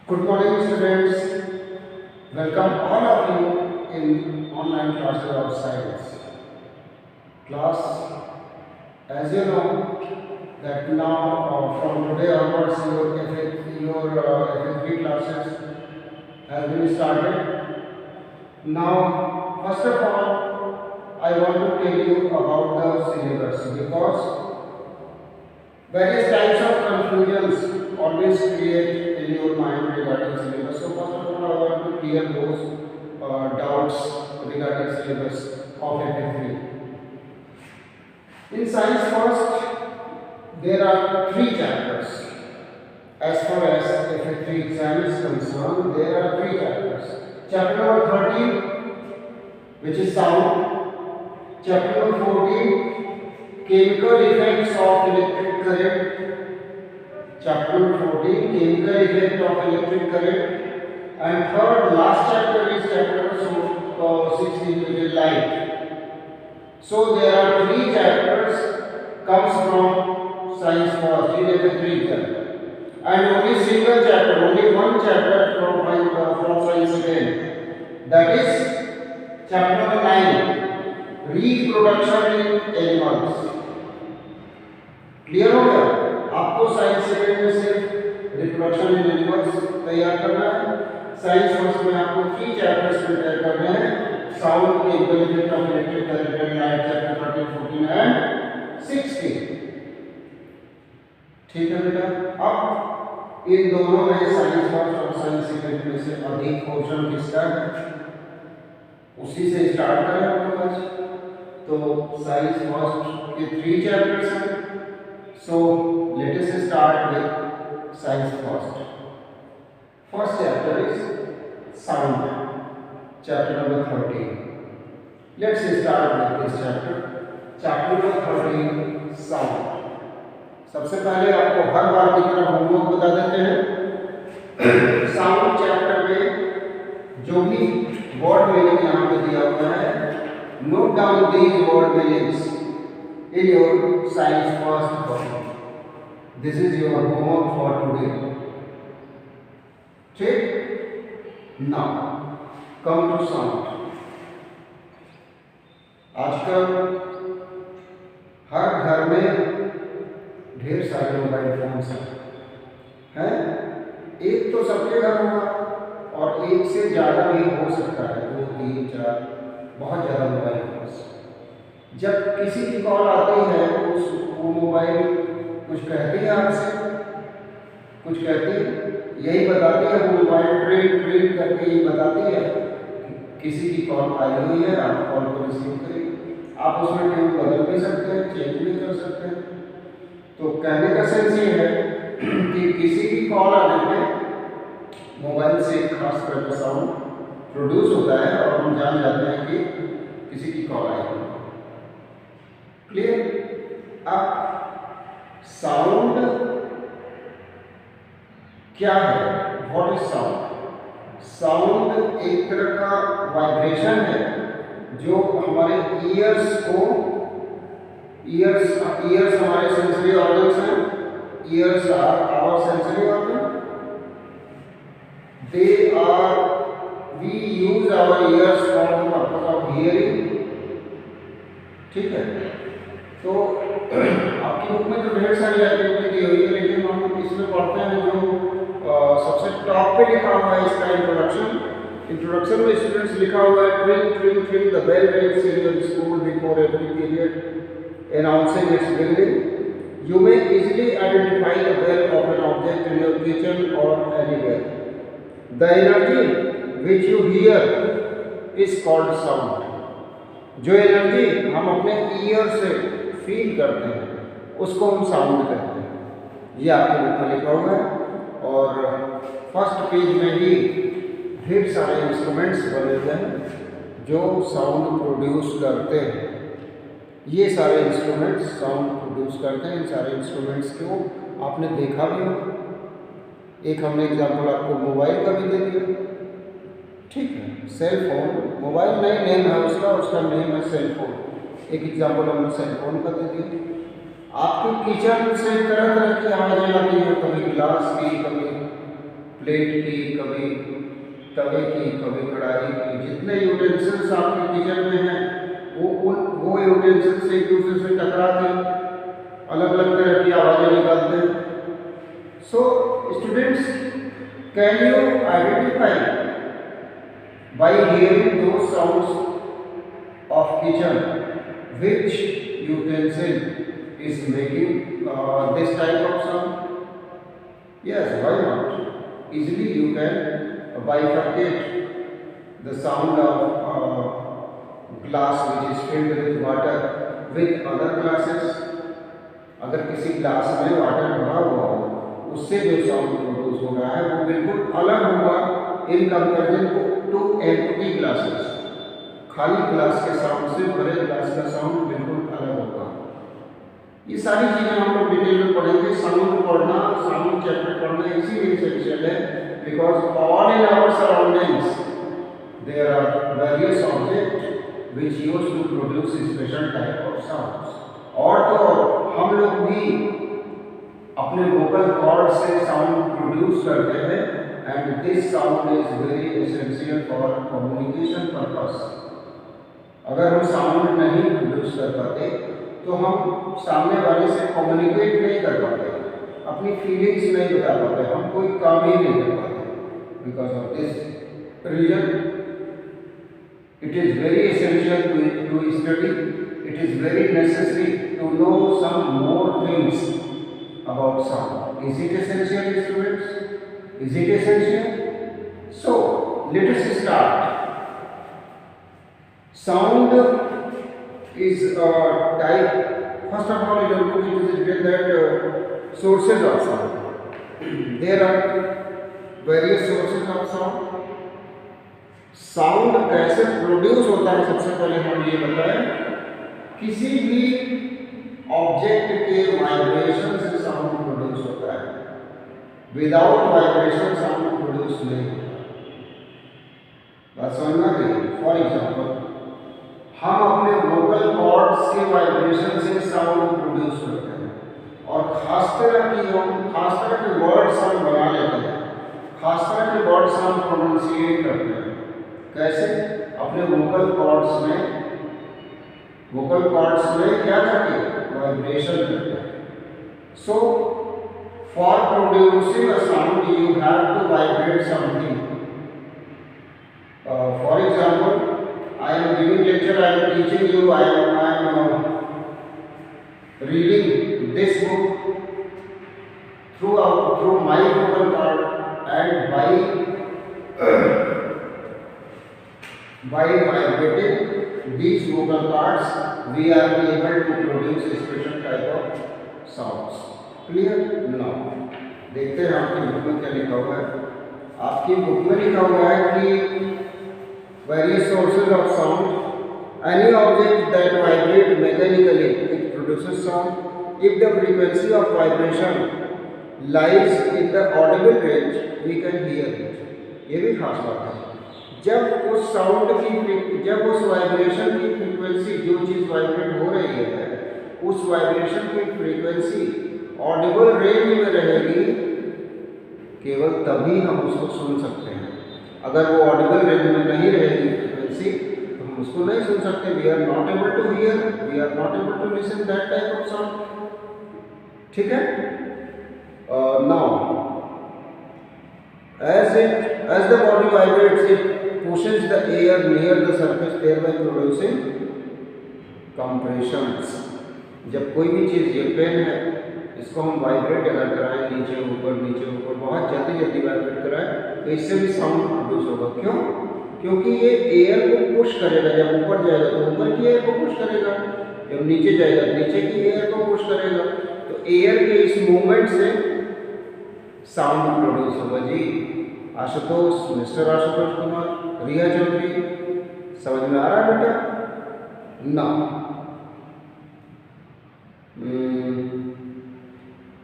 Good morning, students. Welcome all of you in online classes of science. Class, as you know, that now from today onwards, your FA3 classes has been started. Now, first of all, I want to tell you about the syllabus because various types of confusions always create in your mind regarding syllabus. So first of all, I want to clear those doubts regarding syllabus of FA3. In science first, there are three chapters. As far as FA3 exam is concerned, there are three chapters. Chapter number 13, which is sound. Chapter number 14, chemical effects of electric current. Chapter number 14, chemical effect of electric current. And third, last chapter is chapter 16, which is light. So there are three chapters comes from science first in FA3 exam. And only single chapter, only one chapter from science again. That is chapter number 9, reproduction in animals. Clear हो गया? आपको science second में सिर्फ reproduction in animals तैयार करना है. Science first में आपको थ्री चैप्टर्स प्रिपेयर करने हैं. Sound, chemical effect of electric current and light, chapter 13, 14 and 16. ठीक है बेटा. अब इन दोनों में साइंस फर्स्ट और साइंस सेकेंड में से अधिक पोर्शन किसका है, उसी से स्टार्ट करें हम लोग आज. तो साइंस फर्स्ट के थ्री चैप्टर्स हैं. So let us start with science first. First chapter is sound, chapter number 13. Let's start with this chapter. Chapter number 13, sound. सबसे पहले आपको हर बार की तरह होमवर्क बता देते हैं. साउंड चैप्टर में जो भी वर्ड मीनिंग यहाँ पे दिया हुआ है, note down these word meanings in your science first copy. This is your homework for today. ठीक. Now come to sound. आजकल हर घर में ढेर सारे मोबाइल फोन्स हैं. एक तो सबके घर होगा और एक से ज़्यादा भी हो सकता है, 2, 3, 4, बहुत ज़्यादा मोबाइल फोन्स. जब किसी की कॉल आती है तो वो मोबाइल कुछ कहती है आपसे, कुछ कहती है, यही बताती है. वो मोबाइल ट्रेन करके यही बताती है किसी की कॉल आई हुई है, आप कॉल को रिसीव करिए. आप उसमें ट्यून बदल भी सकते हैं, चेंज भी कर सकते हैं. तो कहने का सेंस ये है कि किसी की कॉल आने पे मोबाइल से एक खास तरह का साउंड प्रोड्यूस होता है और हम जान जाते हैं कि किसी की कॉल आई है. क्लियर. अब साउंड क्या है? What is sound? साउंड एक तरह का वाइब्रेशन है जो हमारे ईयर्स हमारे सेंसरी ऑर्गन्स हैं. Ears are our sensory organ. They are we use our ears for the purpose of hearing. ठीक है. तो आपकी बुक में तो ढेर सारी एक्टिविटी दी हुई है, लेकिन हम इसमें पढ़ते हैं जो सबसे टॉप पे लिखा हुआ है इसका इंट्रोडक्शन में स्टूडेंट्स लिखा हुआ है, tring the bell rings in your school before every period announcing its beginning. You may easily identify the bell of an object in your kitchen और anywhere. The energy which you hear is called sound. जो energy हम अपने year से feel करते हैं उसको हम sound कहते हैं. ये आपके बुक में लिखा हुआ है. और फर्स्ट पेज में ही ढेर सारे इंस्ट्रूमेंट्स बने हुए हैं जो साउंड प्रोड्यूस करते हैं. ये सारे इंस्ट्रूमेंट्स साउंड प्रोड्यूस करते हैं. इन सारे इंस्ट्रूमेंट्स को आपने देखा भी होगा. एक हमने एग्जाम्पल आपको मोबाइल का भी दे दिया. ठीक है. सेल फोन, मोबाइल नहीं नेम है उसका नेम है सेल फोन. एक एग्जाम्पल हमने सेल फोन का दे दिया. आपके किचन से तरह तरह की आवाज़ें आती हैं, कभी गिलास की, कभी प्लेट की, कभी तवे की, कभी कढ़ाई की, जितने यूटेंसिल्स आपके किचन में हैं वो यूटेंसिल्स एक दूसरे से टकरा के अलग अलग तरह की आवाज़ें निकालते हैं. So students, can you identify by hearing those sounds of kitchen which utensil is making this type of sound? Yes, why not? Easily you can bifurcate the sound of glass which is filled with water with other glasses. अगर किसी glass में water भरा हुआ हो उससे जो sound produce हो रहा है वो बिल्कुल अलग होगा in comparison to empty glasses. खाली ग्लास के साउंड से भरे ग्लास का साउंड बिल्कुल अलग होगा. ये सारी चीज़ें हम लोग डिटेल में पढ़ेंगे. साउंड पढ़ना, साउंड चैप्टर पढ़ना इसीलिए एसेंशियल है because all in our surroundings there are various object which use to produce special type of sounds. और तो हम लोग भी अपने वोकल कॉर्ड से साउंड प्रोड्यूस करते हैं and this sound is very essential for communication purpose. अगर हम साउंड नहीं प्रोड्यूस कर पाते तो हम सामने वाले से कम्युनिकेट नहीं कर पाते, अपनी फीलिंग्स नहीं बता पाते, हम कोई काम ही नहीं कर पाते. Because of this reason it is very essential to study. It is very necessary to know some more things about sound. Is it essential, students? Is it essential? So let us start. Sound is a type. First of all, in your book it is written that sources of sound. There are various sources of sound. Sound कैसे produce होता है सबसे पहले हम ये बताएं. किसी भी ऑब्जेक्ट के वाइब्रेशन से साउंड प्रोड्यूस होता है. विदाउट वाइब्रेशन साउंड प्रोड्यूस नहीं होता. बात समझना चाहिए. फॉर एग्जाम्पल, हम अपने वोकल कॉर्ड्स के वाइब्रेशन से साउंड प्रोड्यूस करते हैं और खास तरह के वर्ड्स हम बना लेते हैं, खास तरह के वर्ड्स हम प्रोनाउंसिएट करते हैं. कैसे? अपने वोकल कॉर्ड्स में क्या करके वाइब्रेशन करते हैं. So for producing a sound you have to vibrate something. For example, I am giving lecture, I am teaching you, I am reading this book through my vocal cord and by vibrating these vocal cords we are able to produce a special type of sounds. Clear? Now देखते हैं आपकी book में क्या लिखा हुआ है. आपकी book में लिखा हुआ है कि various sources of sound. Any object that vibrate mechanically it produces sound. If the frequency of vibration lies in the audible range we can hear it. ये भी खास बात है. जब उस वाइब्रेशन की फ्रीक्वेंसी, जो चीज़ वाइब्रेट हो रही है उस वाइब्रेशन की फ्रीक्वेंसी ऑडिबल रेंज में रहेगी, केवल तभी हम उसको सुन सकते हैं. अगर वो ऑडिबल रेंज में नहीं रहेगी फ्रीक्वेंसी तो हम उसको नहीं सुन सकते. We are not able to hear, we are not able to listen that type of sound. ठीक है. Now as the body vibrates it pushes the air near the surface thereby producing compressions. जब कोई भी चीज़, ये pen है, इसको हम vibrate अगर कराएं नीचे ऊपर बहुत जल्दी वाइब्रेट कराएं तो इससे भी साउंड प्रोड्यूस होगा. क्यों? क्योंकि ये एयर को पुश करेगा. जब ऊपर जाएगा तो ऊपर की एयर को पुश करेगा, जब नीचे जाएगा नीचे की एयर को पुश करेगा. तो एयर के इस मूवमेंट से साउंड प्रोड्यूस होगा. जी आशुतोष, मिस्टर आशुतोष कुमार, रिया चौधरी, समझ में आ रहा है बेटा? ना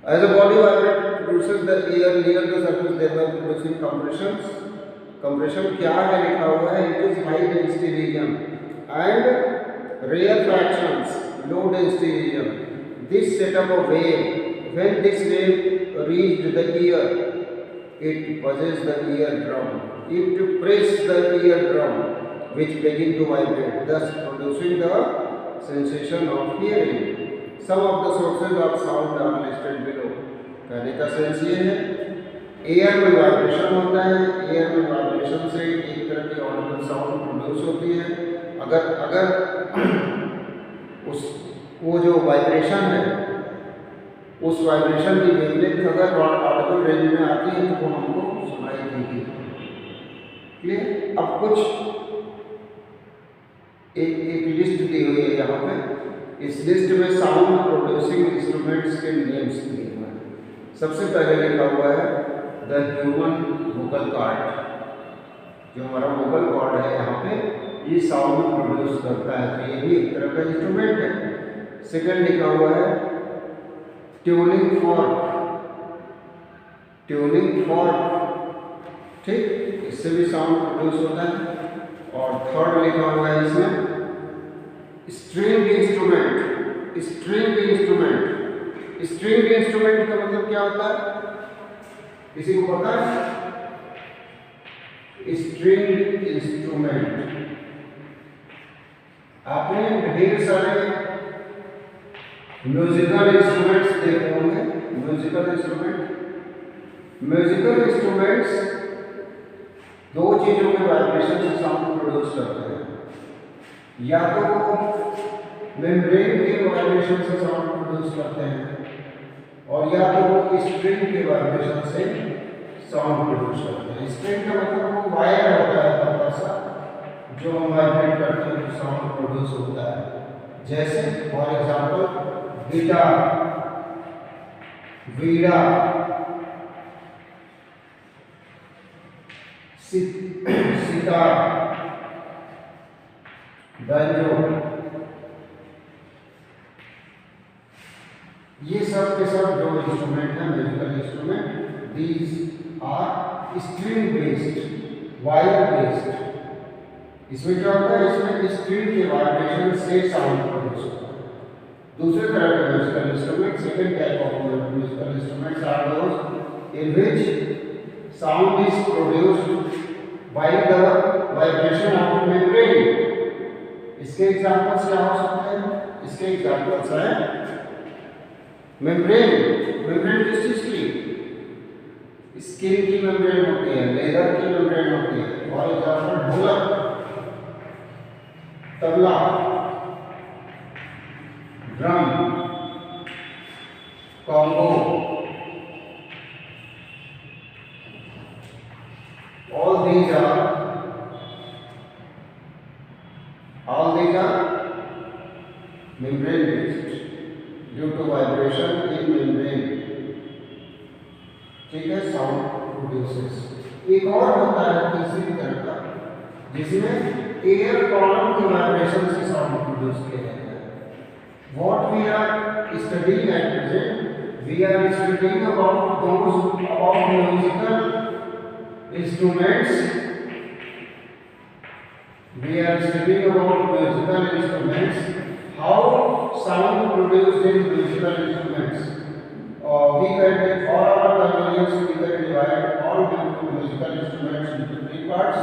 as a body vibrates produces the air near the surface thereby producing compressions. compression क्या है लिखा हुआ है? it is high density region and rare fractions low density region. This set up a wave. When this wave reached the ear it buzzes the eardrum. It presses the eardrum, which begin to vibrate, thus producing the sensation of hearing. Some of the sources of sound are listed below. पहले का sense ये है, air में vibration होता है, air में vibration से एक तरह की ऑडिबल साउंड प्रोड्यूस होती है। अगर उस वो जो वाइब्रेशन है, उस वाइब्रेशन की वेवलेंथ अगर ऑडिबल रेंज में आती है तो वो हमको सुनाई देगी। क्लियर? अब कुछ एक लिस्ट दी हुई है यहाँ पे। इस लिस्ट में साउंड प्रोड्यूसिंग इंस्ट्रूमेंट्स के नेम्स दिए हुए हैं। सबसे पहले लिखा हुआ है द ह्यूमन वोकल कॉर्ड। जो हमारा वोकल कॉर्ड है यहाँ पे, ये साउंड प्रोड्यूस करता है, तो ये भी एक तरह का इंस्ट्रूमेंट है। सेकंड लिखा हुआ है ट्यूनिंग फॉर्क। ट्यूनिंग फॉर्क, ठीक, इससे भी साउंड प्रोड्यूस होता है। और थर्ड लिखा हुआ है इसमें string instrument. String instrument, string instrument का मतलब क्या होता है, किसी को पता है? स्ट्रिंग इंस्ट्रूमेंट आपने ढेर सारे म्यूजिकल इंस्ट्रूमेंट्स देखे होंगे। म्यूजिकल इंस्ट्रूमेंट्स दो चीजों के वाइब्रेशन से साउंड प्रोड्यूस करते हैं। या तो मेम्ब्रेन के वाइब्रेशन से साउंड प्रोड्यूस करते हैं, और या तो वो स्ट्रिंग के वाइब्रेशन से साउंड प्रोड्यूस करते हैं। स्ट्रिंग का मतलब वो वायर होता है पतला सा, जो हम वाइब्रेट करते हैं तो साउंड प्रोड्यूस होता है। जैसे for example guitar, veena, sitar, banjo, ये सब के सब जो इंस्ट्रूमेंट है, musical instrument, these are string based, wire based. इसमें क्या होता है, इसमें स्ट्रिंग के वाइब्रेशन से साउंड प्रोड्यूस होता है। दूसरे तरह के musical instrument, second type of musical instruments are those in which sound is produced by the vibration of membrane। इसके एग्जांपल्स क्या हो सकते हैं? इसके एग्जांपल्स हैं मेम्ब्रेन। मेम्ब्रेन किस चीज की? स्किन की मेम्ब्रेन होती है, लेदर की मेम्ब्रेन होती है। फॉर एग्जांपल ढोलक, tabla, drum, Congo, all these are membrane based due to vibration in membrane। ठीक है, साउंड प्रोड्यूसेस। एक और होता है तीसरी तरह का, जिसमें एयर कॉलम के वाइब्रेशन से साउंड प्रोड्यूस किया जाता है। What we are studying at present, we are studying about musical instruments। We are studying about musical instruments, how sound produced in musical instruments। We can, for our convenience, we can divide all musical instruments into three parts।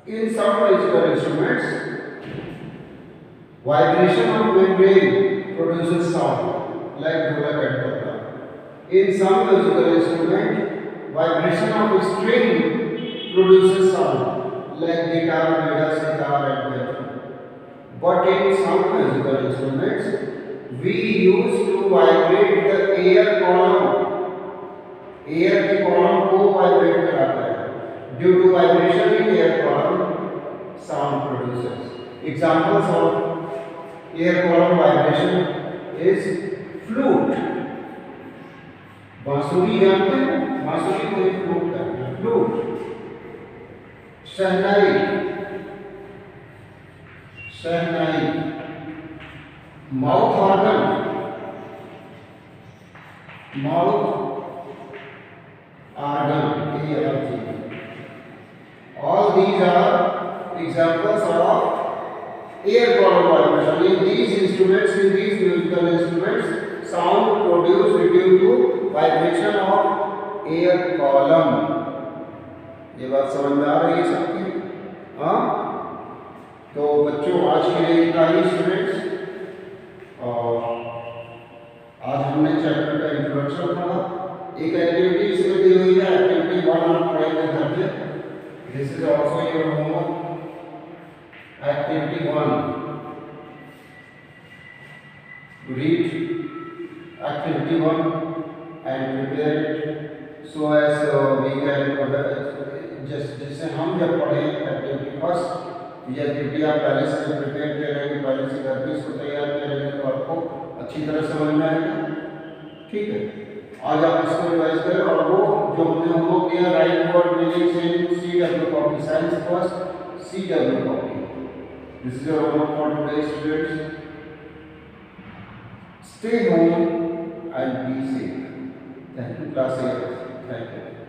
In some musical instruments, vibration of membrane produces sound, like dholak and tabla। In some musical instrument, vibration of string produces sound, like guitar, veena, sitar and banjo। But in some musical instruments, we use to vibrate the air column। Air के column को vibrate कराता है। Due to vibration in air column, sound produces। Examples of air column vibration is flute। बांसुरी जानते हैं? बांसुरी को एक फ्लूट कहते हैं, flute. Shehnai, shehnai, mouth organ, mouth organ, ये अलग चीज है। All these are examples of air column vibration. In these instruments, in these musical instruments, sound produced due to vibration of a column। ये बात समझ में आ रही है सबकी? हाँ, तो बच्चों आज के लिए इतना ही स्टूडेंट्स। और आज हमने चैप्टर का इंट्रोडक्शन पढ़ा। एक एक्टिविटी इसमें दी हुई है, एक्टिविटी 1 आप पढ़ेंगे घर पे। This is also your homework. Activity 1, read activity 1 and prepare it so as we can जैसे हम जब पढ़े एक्टिविटी फर्स्ट, ये एक्टिविटी आप पहले से प्रिपेयर करेंगे, पहले से घर पे इसको तैयार करेंगे तो आपको अच्छी तरह समझ में आएगा। ठीक है, आज आप इसको रिवाइज करें और वो जो हमने होमवर्क दिया, right word meanings in CW copy, science first CW copy. This is your homework for today students. Stay home and be safe. Thank you, class 8. Thank you.